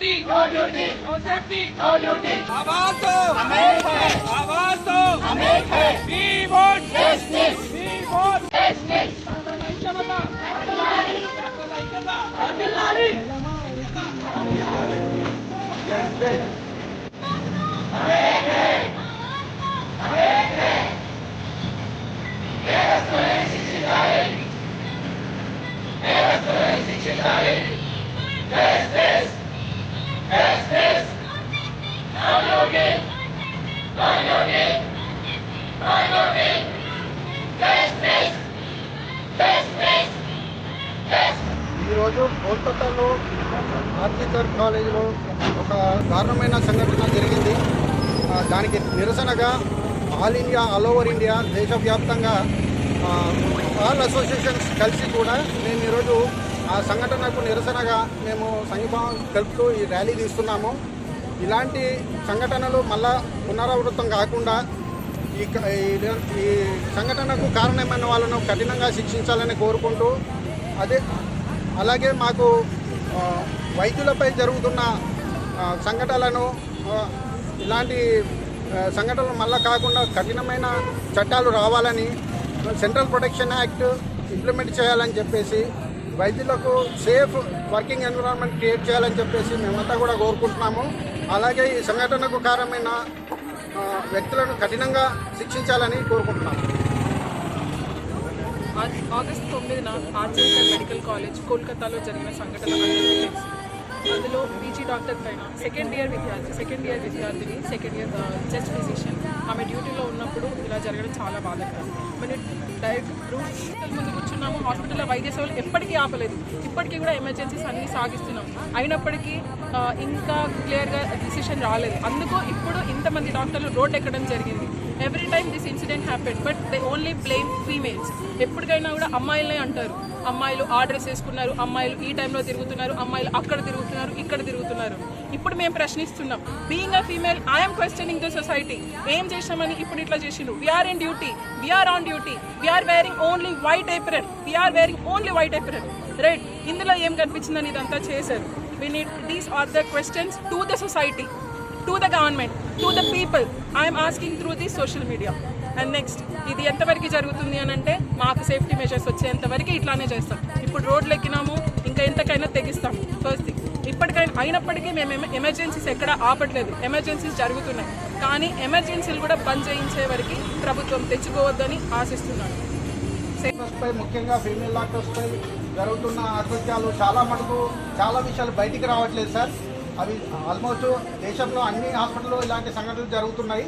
safety, no duty. No safety, no duty. आवाज दो, हमें है. आवाज दो, हमें है. We want justice. We want justice. ఈరోజు కోల్కతాలో ఆర్జికర్ కాలేజీలో ఒక దారుణమైన సంఘటన జరిగింది. దానికి నిరసనగా all India, all over India, దేశవ్యాప్తంగా ఆల్ అసోసియేషన్స్ కలిసి కూడా మేము ఈరోజు ఆ సంఘటనకు నిరసనగా మేము సంఘీభావం తెలుపుతూ ఈ ర్యాలీ తీస్తున్నాము. ఇలాంటి సంఘటనలు మళ్ళా పునరావృతం కాకుండా ఈ సంఘటనకు కారణమైన వాళ్ళను కఠినంగా శిక్షించాలని కోరుకుంటూ అలాగే మాకు వైద్యులపై జరుగుతున్న సంఘటనలను ఇలాంటి సంఘటనలు మళ్ళా కాకుండా కఠినమైన చట్టాలు రావాలని, సెంట్రల్ ప్రొటెక్షన్ యాక్ట్ ఇంప్లిమెంట్ చేయాలని చెప్పేసి, వైద్యులకు సేఫ్ వర్కింగ్ ఎన్విరాన్మెంట్ క్రియేట్ చేయాలని చెప్పేసి మేమంతా కూడా కోరుకుంటున్నాము. అలాగే ఈ సంఘటనకు కారణమైన వ్యక్తులను కఠినంగా శిక్షించాలని కోరుకుంటున్నాము. ఆగస్టు 9న ఆర్జికర్ మెడికల్ కాలేజ్ కోల్కతాలో జరిగిన సంఘటన అందులో పీజీ డాక్టర్ పైన సెకండ్ ఇయర్ విద్యార్థిని సెకండ్ ఇయర్ చెస్ట్ ఫిజిషియన్ ఆమె డ్యూటీలో ఉన్నప్పుడు ఇలా జరగడం చాలా బాధాకరం. మనం డైరెక్ట్ హాస్పిటల్ ముందు కూర్చున్నాము. హాస్పిటల్లో వైద్య సేవలు ఎప్పటికీ ఆపలేదు. ఇప్పటికీ కూడా ఎమర్జెన్సీస్ అన్నీ సాగిస్తున్నాం. అయినప్పటికీ ఇంకా క్లియర్గా డిసిషన్ రాలేదు. అందుకు ఇప్పుడు ఇంతమంది డాక్టర్లు రోడ్ ఎక్కడం జరిగింది. Every time this incident happen, but they only blame females. ఎప్పటికైనా కూడా అమ్మాయిలనే అంటారు. అమ్మాయిలు ఆర్డర్స్ వేసుకున్నారు, అమ్మాయిలు ఈ టైంలో తిరుగుతున్నారు, అమ్మాయిలు అక్కడ తిరుగుతున్నారు, ఇక్కడ తిరుగుతున్నారు. ఇప్పుడు మేము ప్రశ్నిస్తున్నాం. Being a female, I'm questioning the society. ఏం చేసామని ఇప్పుడు ఇట్లా చేసిండు? We're in duty, we're on duty, we're wearing only white apron, we're wearing only white apron, right? ఇందులో ఏం కనిపించిందని ఇదంతా చేశారు. We need, these are the questions to the society, to the government, to the people. I am asking through this social media. And next, ఇది ఎంతవరకు జరుగుతుంది అని అంటే మాకు సేఫ్టీ మెజర్స్ వచ్చేంతవరకు ఇట్లానే చేస్తాం. ఇప్పుడు రోడ్లు ఎక్కినాము, ఇంకా ఎంతకైనా తెగిస్తాం. ఫస్ట్ థింగ్, ఇప్పటికైనా అయినప్పటికీ మేము ఎమర్జెన్సీస్ ఎక్కడ ఆపట్లేదు. ఎమర్జెన్సీస్ జరుగుతున్నాయి, కానీ ఎమర్జెన్సీలు కూడా బంద్ చేయించే వరకు ప్రభుత్వం తెచ్చుకోవద్దని ఆశిస్తున్నాను. ముఖ్యంగా ఫీమేల్ డాక్టర్స్పై జరుగుతున్న అకృత్యాలు చాలా విషయాలు బయటికి రావట్లేదు సార్. అవి ఆల్మోస్ట్ దేశంలో అన్ని హాస్పిటల్లో ఇలాంటి సంఘటనలు జరుగుతున్నాయి.